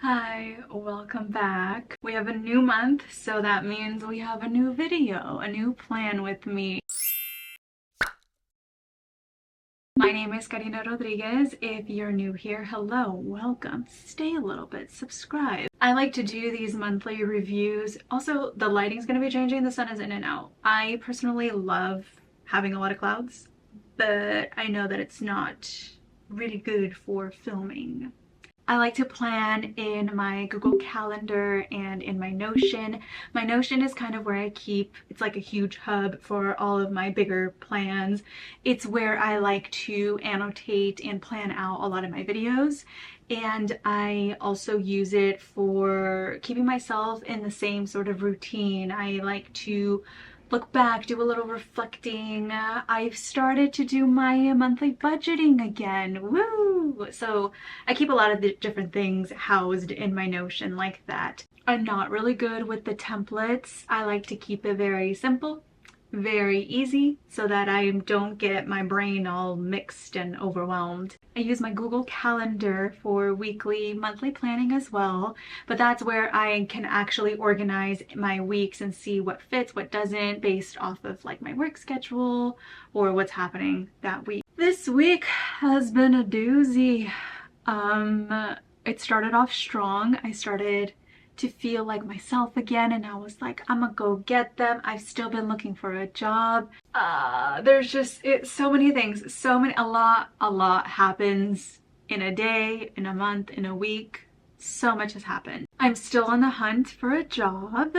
Hi, welcome back. We have a new month, so that means we have a new video, a new plan with me. My name is Karina Rodriguez. If you're new here, hello, welcome. Stay a little bit, subscribe. I like to do these monthly reviews. Also, the lighting's gonna be changing. The sun is in and out. I personally love having a lot of clouds, but I know that it's not really good for filming. I like to plan in my Google Calendar and in my Notion. My Notion is kind of where I keep, it's like a huge hub for all of my bigger plans. It's where I like to annotate and plan out a lot of my videos. And I also use it for keeping myself in the same sort of routine. I like to look back, do a little reflecting. I've started to do my monthly budgeting again. Woo! So I keep a lot of the different things housed in my Notion like that. I'm not really good with the templates. I like to keep it very simple, very easy, so that I don't get my brain all mixed and overwhelmed. I use my Google Calendar for weekly, monthly planning as well, but that's where I can actually organize my weeks and see what fits, what doesn't, based off of like my work schedule or what's happening that week. This week has been a doozy. It started off strong. I started to feel like myself again, and I was like, I'm gonna go get them. I've still been looking for a job. There's just so many things, a lot happens in a day, in a month, in a week. So much has happened. I'm still on the hunt for a job.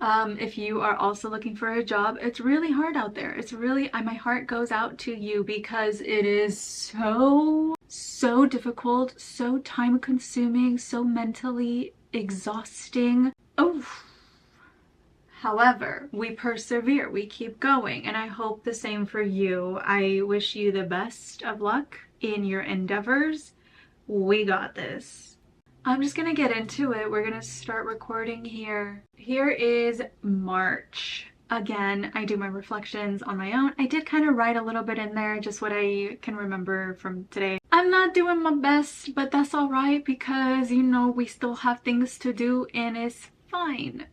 If you are also looking for a job, it's really hard out there. It's really, my heart goes out to you because it is so difficult, so time consuming, so mentally exhausting. Oh, however, we persevere, we keep going, and I hope the same for you. I wish you the best of luck in your endeavors. We got this. I'm just gonna get into it. We're gonna start recording here. Here is March. Again, I do my reflections on my own. I did kind of write a little bit in there, just what I can remember from today. I'm not doing my best, but that's all right because, you know, we still have things to do and it's fine.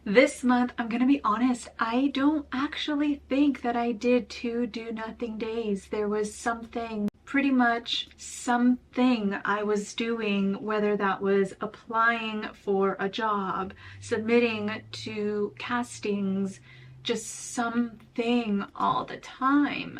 This month, I'm gonna be honest, I don't actually think that I did 2 do-nothing days. There was pretty much something I was doing, whether that was applying for a job, submitting to castings, just something all the time.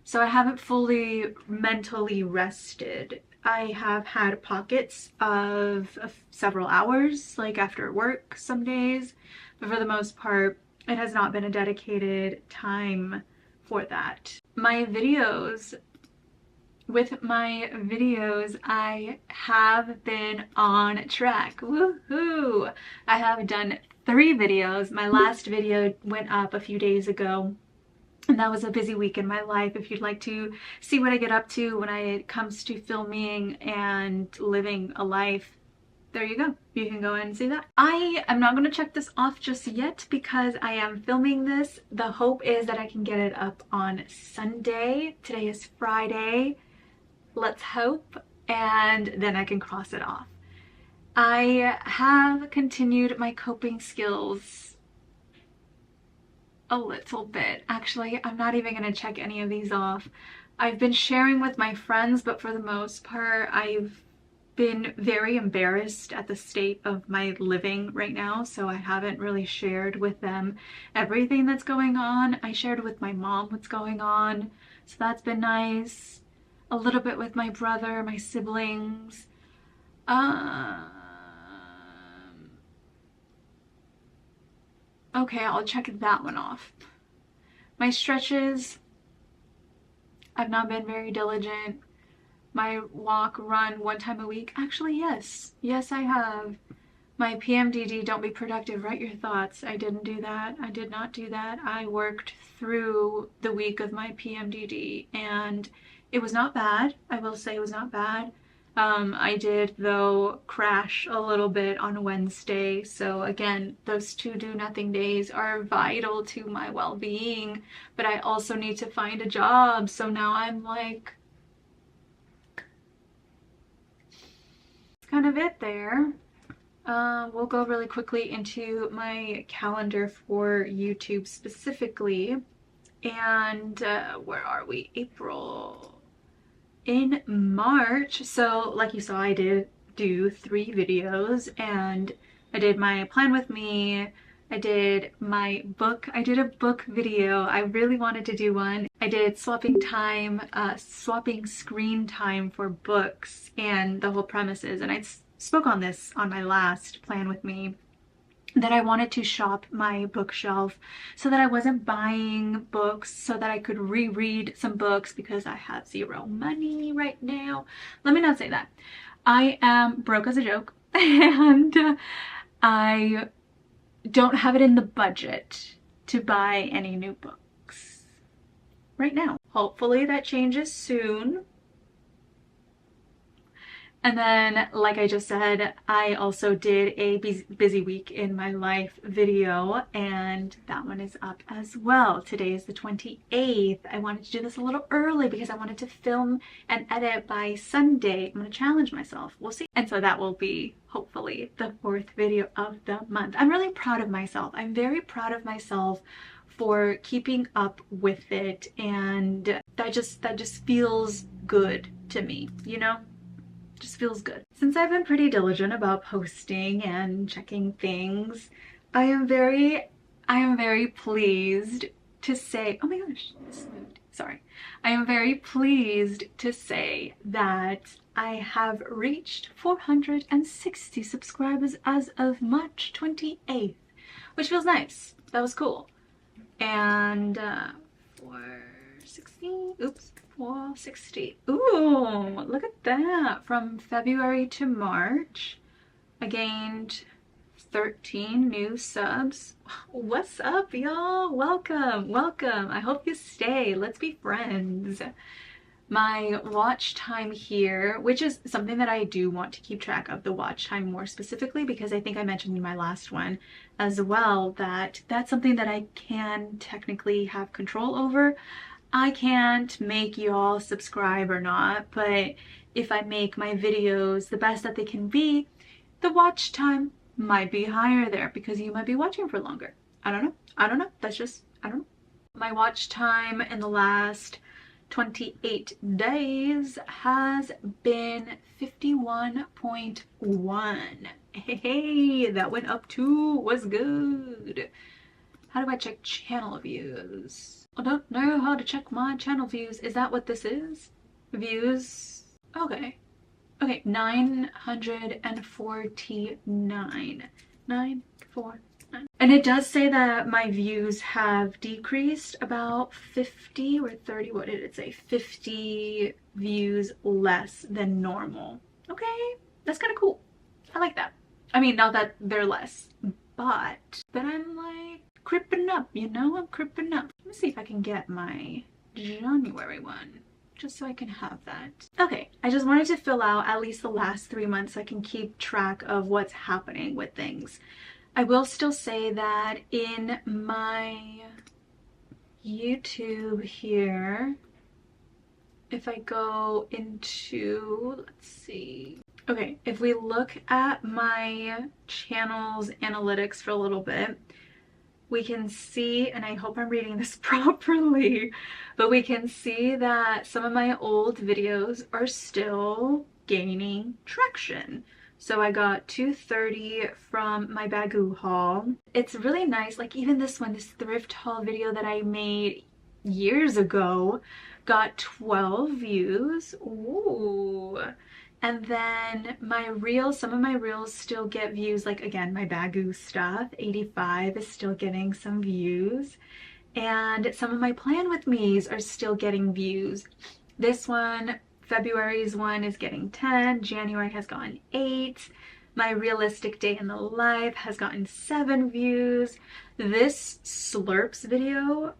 So I haven't fully mentally rested. I have had pockets of several hours, like after work some days, but for the most part, it has not been a dedicated time for that. With my videos, I have been on track. Woohoo! I have done 3 videos. My last video went up a few days ago, and that was a busy week in my life. If you'd like to see what I get up to when it comes to filming and living a life, there you go. You can go and see that. I am not going to check this off just yet because I am filming this. The hope is that I can get it up on Sunday. Today is Friday. Let's hope, and then I can cross it off. I have continued my coping skills a little bit. Actually, I'm not even going to check any of these off. I've been sharing with my friends, but for the most part, I've been very embarrassed at the state of my living right now, so I haven't really shared with them everything that's going on. I shared with my mom what's going on, so that's been nice. A little bit with my brother, my siblings. Okay, I'll check that one off. My stretches, I've not been very diligent. My walk, run 1 time a week. Actually, yes. Yes, I have. My PMDD, don't be productive, write your thoughts. I didn't do that. I did not do that. I worked through the week of my PMDD and it was not bad. I will say it was not bad. I did, though, crash a little bit on Wednesday. So again, those 2 do-nothing days are vital to my well-being. But I also need to find a job. So now I'm like, kind of it there. We'll go really quickly into my calendar for YouTube specifically. And where are we? April. In March, so like you saw, I did do 3 videos, and I did my plan with me, I did my book, I did a book video. I really wanted to do one. I did swapping screen time for books, and the whole premise is, and I spoke on this on my last plan with me, that I wanted to shop my bookshelf so that I wasn't buying books, so that I could reread some books because I have 0 money right now. Let me not say that. I am broke as a joke, and I don't have it in the budget to buy any new books right now. Hopefully that changes soon. And then, like I just said, I also did a busy week in my life video, and that one is up as well. Today is the 28th. I wanted to do this a little early because I wanted to film and edit by Sunday. I'm going to challenge myself. We'll see. And so that will be, hopefully, the 4th video of the month. I'm really proud of myself. I'm very proud of myself for keeping up with it, and that just feels good to me, you know? Just feels good. Since I've been pretty diligent about posting and checking things, I am very pleased to say, oh my gosh, this moved. Sorry. I am very pleased to say that I have reached 460 subscribers as of March 28th, which feels nice. That was cool. And 460, oops. 460. Ooh, look at that. From February to March, I gained 13 new subs. What's up, y'all? Welcome, welcome. I hope you stay. Let's be friends. My watch time here, which is something that I do want to keep track of, the watch time more specifically, because I think I mentioned in my last one as well that that's something that I can technically have control over. I can't make y'all subscribe or not, but if I make my videos the best that they can be, the watch time might be higher there because you might be watching for longer. I don't know. I don't know. That's just, I don't know. My watch time in the last 28 days has been 51.1. Hey, that went up too. Was good. How do I check channel views? I don't know how to check my channel views. Is that what this is? Views? Okay. Okay, 949. 949. And it does say that my views have decreased about 50 or 30, what did it say? 50 views less than normal. Okay, that's kind of cool. I like that. I mean, not that they're less, but I'm like, creeping up, you know? I'm creeping up. Let me see if I can get my January one, just so I can have that. Okay, I just wanted to fill out at least the last 3 months so I can keep track of what's happening with things. I will still say that in my YouTube here, if I go into, let's see. Okay, if we look at my channel's analytics for a little bit, we can see, and I hope I'm reading this properly, but we can see that some of my old videos are still gaining traction. So I got 230 from my Bagoo haul. It's really nice, like even this one, this thrift haul video that I made years ago got 12 views. Ooh. And then my reels, some of my reels still get views, like again, my Bagoo stuff, 85 is still getting some views. And some of my plan with me's are still getting views. This one, February's one is getting 10, January has gotten 8. My realistic day in the life has gotten 7 views. This slurps video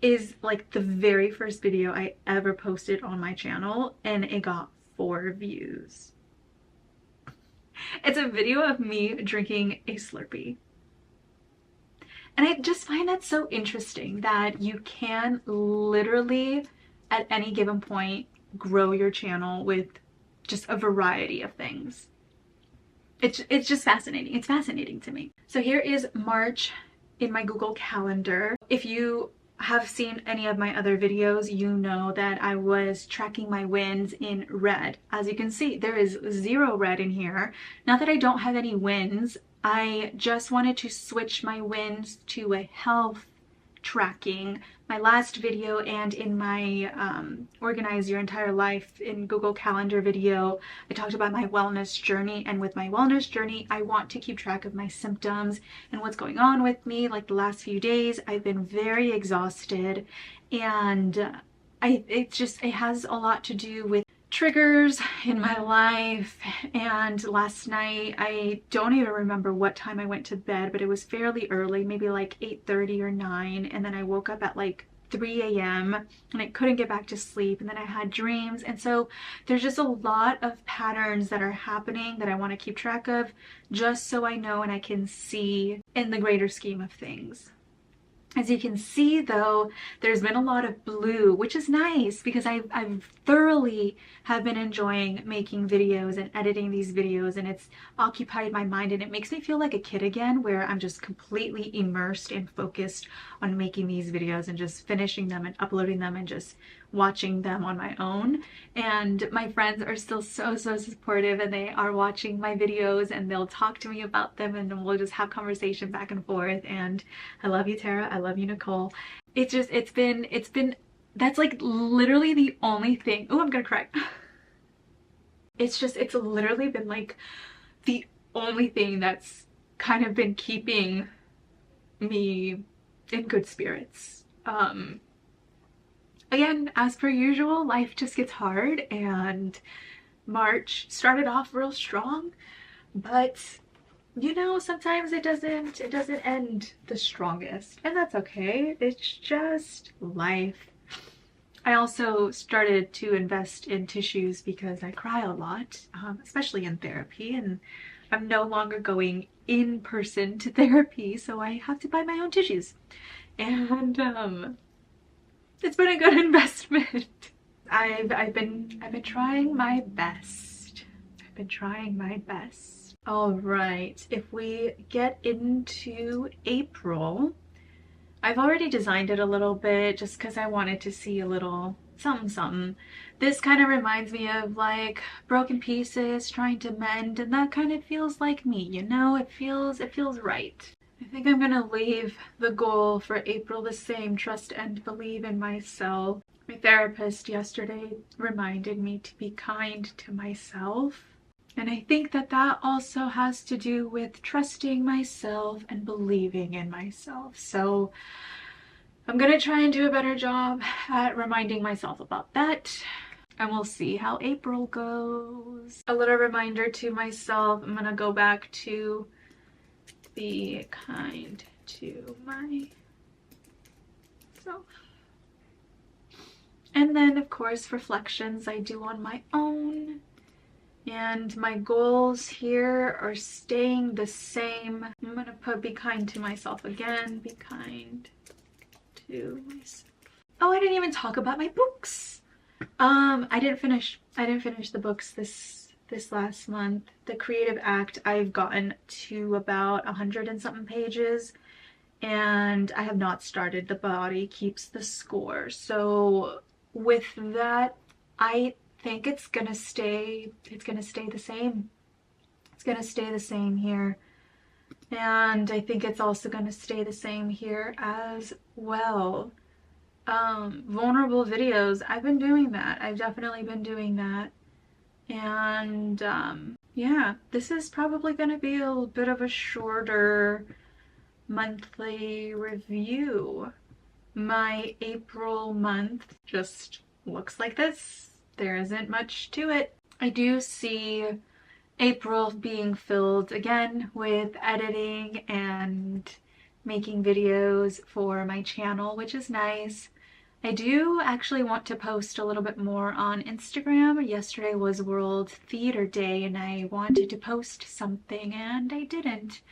is like the very first video I ever posted on my channel, and it got 4 views. It's a video of me drinking a Slurpee. And I just find that so interesting that you can literally at any given point grow your channel with just a variety of things. it's just fascinating. It's fascinating to me. So here is March in my Google Calendar. If you have seen any of my other videos, you know that I was tracking my wins in red. As you can see, there is 0 red in here. Not that I don't have any wins, I just wanted to switch my wins to a health tracking. My last video and in my Organize Your Entire Life in Google Calendar video, I talked about my wellness journey, and with my wellness journey, I want to keep track of my symptoms and what's going on with me. Like the last few days, I've been very exhausted, and it has a lot to do with triggers in my life. And last night, I don't even remember what time I went to bed, but it was fairly early, maybe like 8:30 or 9, and then I woke up at like 3 a.m. and I couldn't get back to sleep, and then I had dreams. And so there's just a lot of patterns that are happening that I want to keep track of, just so I know and I can see in the greater scheme of things. As you can see though, there's been a lot of blue, which is nice because I've thoroughly have been enjoying making videos and editing these videos, and it's occupied my mind, and it makes me feel like a kid again, where I'm just completely immersed and focused on making these videos and just finishing them and uploading them and just watching them on my own. And my friends are still so supportive, and they are watching my videos and they'll talk to me about them, and then we'll just have conversation back and forth. And I love you, Tara. I love you, Nicole. It's been that's like literally the only thing. Oh, I'm gonna cry. It's literally been like the only thing that's kind of been keeping me in good spirits. Again, as per usual, life just gets hard, and March started off real strong, but you know, sometimes it doesn't end the strongest, and that's okay. It's just life. I also started to invest in tissues because I cry a lot, especially in therapy, and I'm no longer going in person to therapy, so I have to buy my own tissues. And it's been a good investment. I've been trying my best. I've been trying my best. All right, if we get into April, I've already designed it a little bit just because I wanted to see a little something. This kind of reminds me of like broken pieces trying to mend, and that kind of feels like me, you know? It feels right. I think I'm gonna leave the goal for April the same: trust and believe in myself. My therapist yesterday reminded me to be kind to myself. And I think that also has to do with trusting myself and believing in myself. So I'm gonna try and do a better job at reminding myself about that. And we'll see how April goes. A little reminder to myself, I'm gonna go back to be kind to myself. And then, of course, reflections I do on my own. And my goals here are staying the same. I'm gonna put be kind to myself again. Be kind to myself. Oh, I didn't even talk about my books. I didn't finish the books this last month. The Creative Act, I've gotten to about 100 and something pages, and I have not started The Body Keeps the Score. So with that, I think it's gonna stay the same. It's gonna stay the same here. And I think it's also gonna stay the same here as well. Vulnerable videos, I've been doing that. I've definitely been doing that. And yeah, this is probably gonna be a little bit of a shorter monthly review. My April month just looks like this. There isn't much to it. I do see April being filled again with editing and making videos for my channel, which is nice. I do actually want to post a little bit more on Instagram. Yesterday was World Theater Day, and I wanted to post something and I didn't.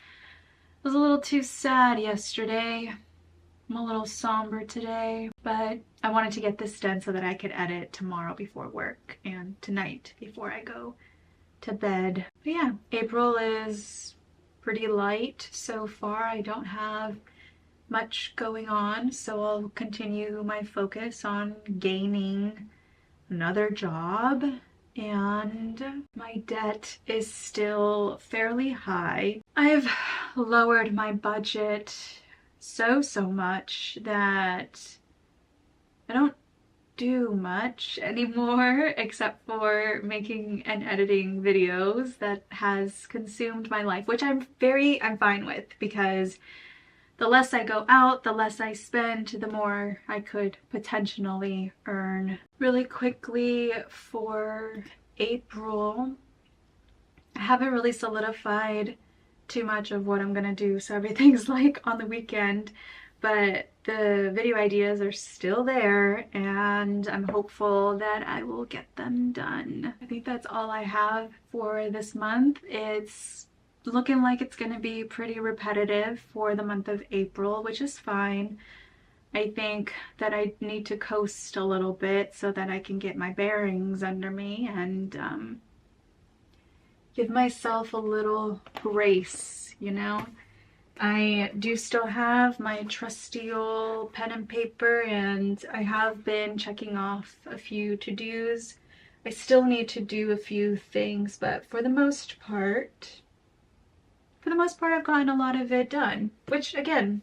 I was a little too sad yesterday. I'm a little somber today, but I wanted to get this done so that I could edit tomorrow before work and tonight before I go to bed. But yeah, April is pretty light so far. I don't have much going on, so I'll continue my focus on gaining another job. And my debt is still fairly high. I've lowered my budget so much that I don't do much anymore except for making and editing videos. That has consumed my life, which I'm fine with, because the less I go out, the less I spend, the more I could potentially earn. Really quickly for April, I haven't really solidified too much of what I'm gonna do, so everything's like on the weekend, but the video ideas are still there and I'm hopeful that I will get them done. I think that's all I have for this month. It's looking like it's gonna be pretty repetitive for the month of April, which is fine. I think that I need to coast a little bit so that I can get my bearings under me and give myself a little grace, you know? I do still have my trusty old pen and paper, and I have been checking off a few to-dos. I still need to do a few things, but for the most part, I've gotten a lot of it done, which again,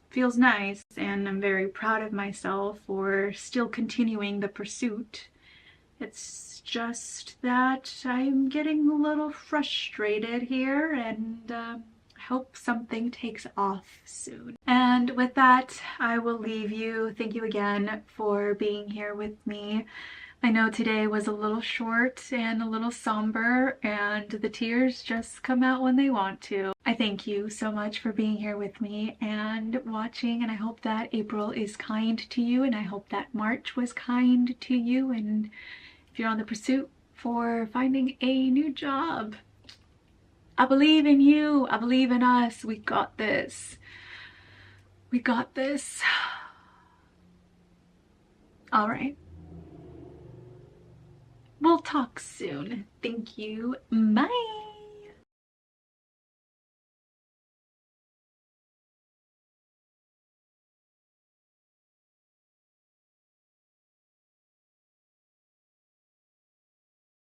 feels nice, and I'm very proud of myself for still continuing the pursuit. It's just that I'm getting a little frustrated here, and I hope something takes off soon. And with that, I will leave you. Thank you again for being here with me. I know today was a little short and a little somber, and the tears just come out when they want to. I thank you so much for being here with me and watching, and I hope that April is kind to you, and I hope that March was kind to you, and if you're on the pursuit for finding a new job, I believe in you. I believe in us. We got this. We got this. All right. We'll talk soon. Thank you. Bye.